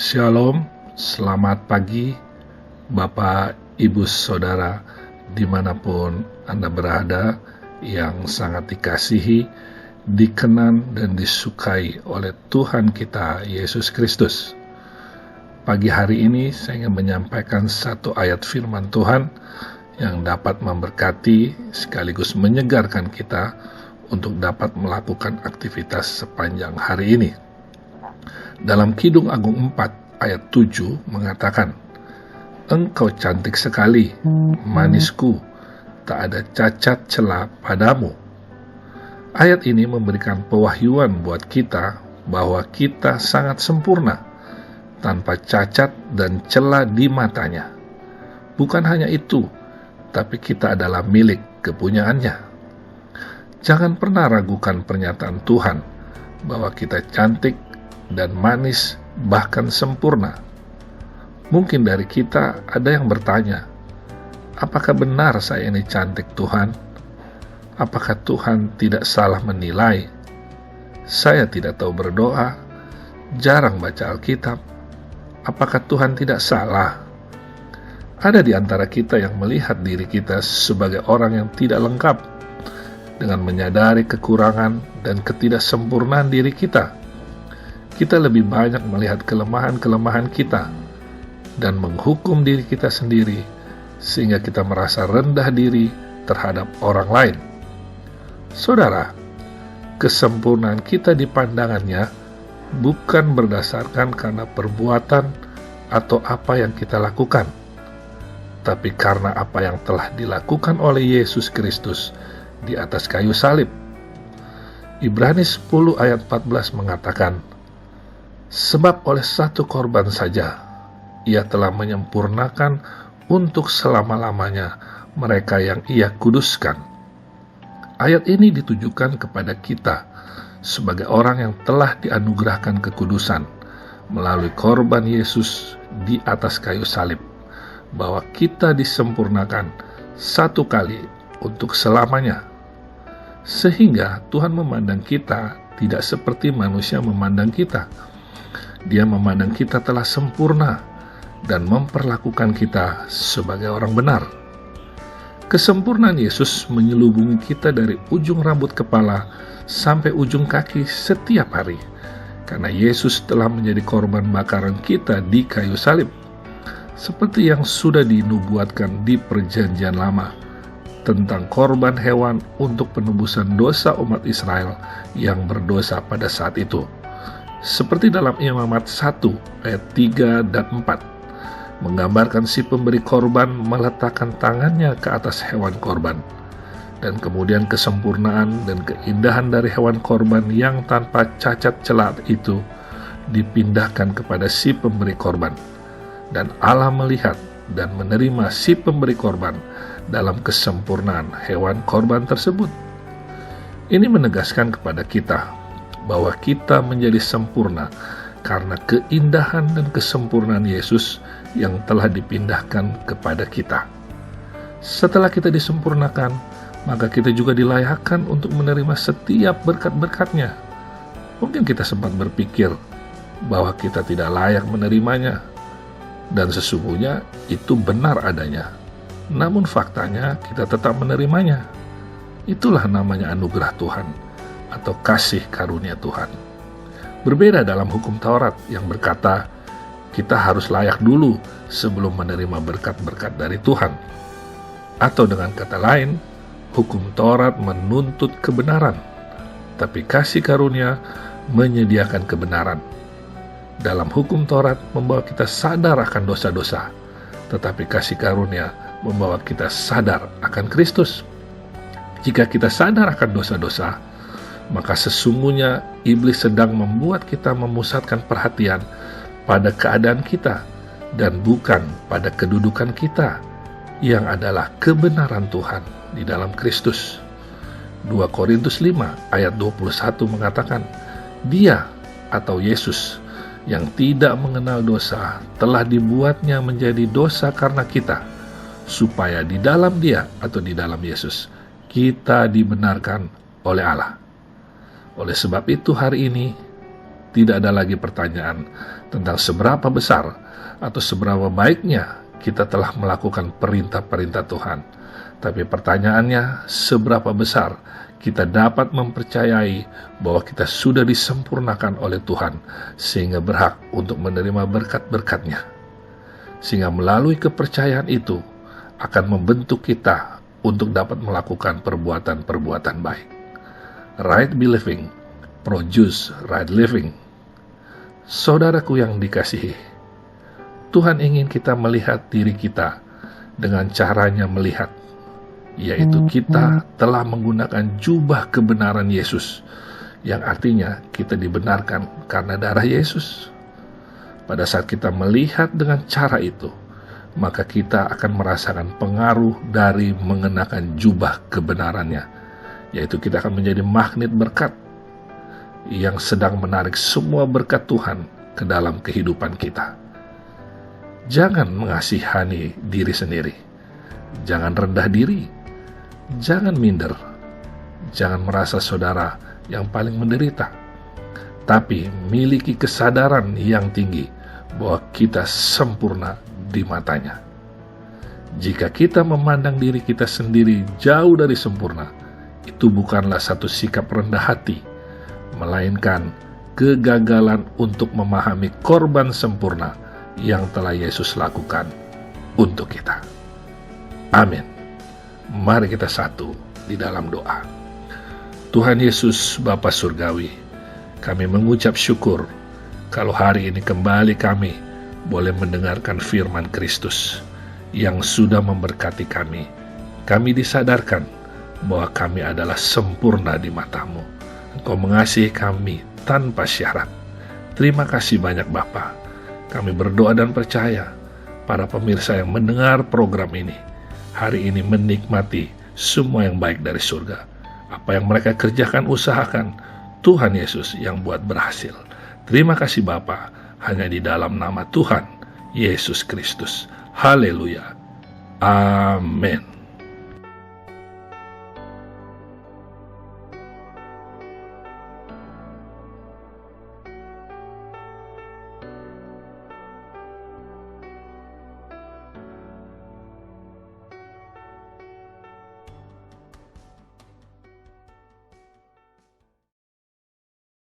Shalom, selamat pagi Bapak, Ibu, Saudara, dimanapun Anda berada, yang sangat dikasihi, dikenan dan disukai oleh Tuhan kita, Yesus Kristus. Pagi hari ini saya ingin menyampaikan satu ayat firman Tuhan yang dapat memberkati sekaligus menyegarkan kita untuk dapat melakukan aktivitas sepanjang hari ini. Dalam Kidung Agung 4 ayat 7 mengatakan, "Engkau cantik sekali, manisku, tak ada cacat celah padamu." Ayat ini memberikan pewahyuan buat kita bahwa kita sangat sempurna, tanpa cacat dan celah di matanya. Bukan hanya itu, tapi kita adalah milik kepunyaannya. Jangan pernah ragukan pernyataan Tuhan bahwa kita cantik dan manis, bahkan sempurna. Mungkin dari kita ada yang bertanya, apakah benar saya ini cantik Tuhan? Apakah Tuhan tidak salah menilai? Saya tidak tahu berdoa, jarang baca Alkitab. Apakah Tuhan tidak salah? Ada di antara kita yang melihat diri kita sebagai orang yang tidak lengkap, dengan menyadari kekurangan dan ketidaksempurnaan diri kita. Kita lebih banyak melihat kelemahan-kelemahan kita dan menghukum diri kita sendiri, sehingga kita merasa rendah diri terhadap orang lain. Saudara, kesempurnaan kita di pandangannya bukan berdasarkan karena perbuatan atau apa yang kita lakukan, tapi karena apa yang telah dilakukan oleh Yesus Kristus di atas kayu salib. Ibrani 10 ayat 14 mengatakan, "Sebab oleh satu korban saja, ia telah menyempurnakan untuk selama-lamanya mereka yang ia kuduskan." Ayat ini ditujukan kepada kita sebagai orang yang telah dianugerahkan kekudusan melalui korban Yesus di atas kayu salib, bahwa kita disempurnakan satu kali untuk selamanya. Sehingga Tuhan memandang kita tidak seperti manusia memandang kita. Dia memandang kita telah sempurna dan memperlakukan kita sebagai orang benar. Kesempurnaan Yesus menyelubungi kita dari ujung rambut kepala sampai ujung kaki setiap hari, karena Yesus telah menjadi korban bakaran kita di kayu salib, seperti yang sudah dinubuatkan di Perjanjian Lama tentang korban hewan untuk penebusan dosa umat Israel yang berdosa pada saat itu. Seperti dalam Imamat 1 ayat 3 dan 4, menggambarkan si pemberi korban meletakkan tangannya ke atas hewan korban, dan kemudian kesempurnaan dan keindahan dari hewan korban yang tanpa cacat celah itu dipindahkan kepada si pemberi korban, dan Allah melihat dan menerima si pemberi korban dalam kesempurnaan hewan korban tersebut. Ini menegaskan kepada kita bahwa kita menjadi sempurna karena keindahan dan kesempurnaan Yesus yang telah dipindahkan kepada kita. Setelah kita disempurnakan, maka kita juga dilayakkan untuk menerima setiap berkat-berkat-Nya. Mungkin kita sempat berpikir bahwa kita tidak layak menerimanya, dan sesungguhnya itu benar adanya. Namun faktanya kita tetap menerimanya. Itulah namanya anugerah Tuhan atau kasih karunia Tuhan. Berbeda dalam hukum Taurat yang berkata kita harus layak dulu sebelum menerima berkat-berkat dari Tuhan. Atau dengan kata lain, hukum Taurat menuntut kebenaran, tapi kasih karunia menyediakan kebenaran. Dalam hukum Taurat membawa kita sadar akan dosa-dosa, tetapi kasih karunia membawa kita sadar akan Kristus. Jika kita sadar akan dosa-dosa, maka sesungguhnya iblis sedang membuat kita memusatkan perhatian pada keadaan kita dan bukan pada kedudukan kita, yang adalah kebenaran Tuhan di dalam Kristus. 2 Korintus 5 ayat 21 mengatakan, Dia atau Yesus yang tidak mengenal dosa telah dibuatnya menjadi dosa karena kita, supaya di dalam Dia atau di dalam Yesus kita dibenarkan oleh Allah. Oleh sebab itu hari ini tidak ada lagi pertanyaan tentang seberapa besar atau seberapa baiknya kita telah melakukan perintah-perintah Tuhan. Tapi pertanyaannya, seberapa besar kita dapat mempercayai bahwa kita sudah disempurnakan oleh Tuhan sehingga berhak untuk menerima berkat-berkat-Nya. Sehingga melalui kepercayaan itu akan membentuk kita untuk dapat melakukan perbuatan-perbuatan baik. Right believing, produce right living. Saudaraku yang dikasihi, Tuhan ingin kita melihat diri kita dengan caranya melihat, yaitu kita telah menggunakan jubah kebenaran Yesus, yang artinya kita dibenarkan karena darah Yesus. Pada saat kita melihat dengan cara itu, maka kita akan merasakan pengaruh dari mengenakan jubah kebenarannya, yaitu kita akan menjadi magnet berkat yang sedang menarik semua berkat Tuhan ke dalam kehidupan kita. Jangan mengasihani diri sendiri, jangan rendah diri, jangan minder, jangan merasa saudara yang paling menderita, tapi miliki kesadaran yang tinggi bahwa kita sempurna di matanya. Jika kita memandang diri kita sendiri jauh dari sempurna, itu bukanlah satu sikap rendah hati, melainkan kegagalan untuk memahami korban sempurna yang telah Yesus lakukan untuk kita. Amin. Mari kita satu di dalam doa. Tuhan Yesus Bapa Surgawi, kami mengucap syukur kalau hari ini kembali kami boleh mendengarkan firman Kristus yang sudah memberkati kami. Kami disadarkan bahwa kami adalah sempurna di mata-Mu. Engkau mengasihi kami tanpa syarat. Terima kasih banyak Bapa. Kami berdoa dan percaya para pemirsa yang mendengar program ini hari ini menikmati semua yang baik dari surga. Apa yang mereka kerjakan, usahakan, Tuhan Yesus yang buat berhasil. Terima kasih Bapa, hanya di dalam nama Tuhan Yesus Kristus. Haleluya. Amin.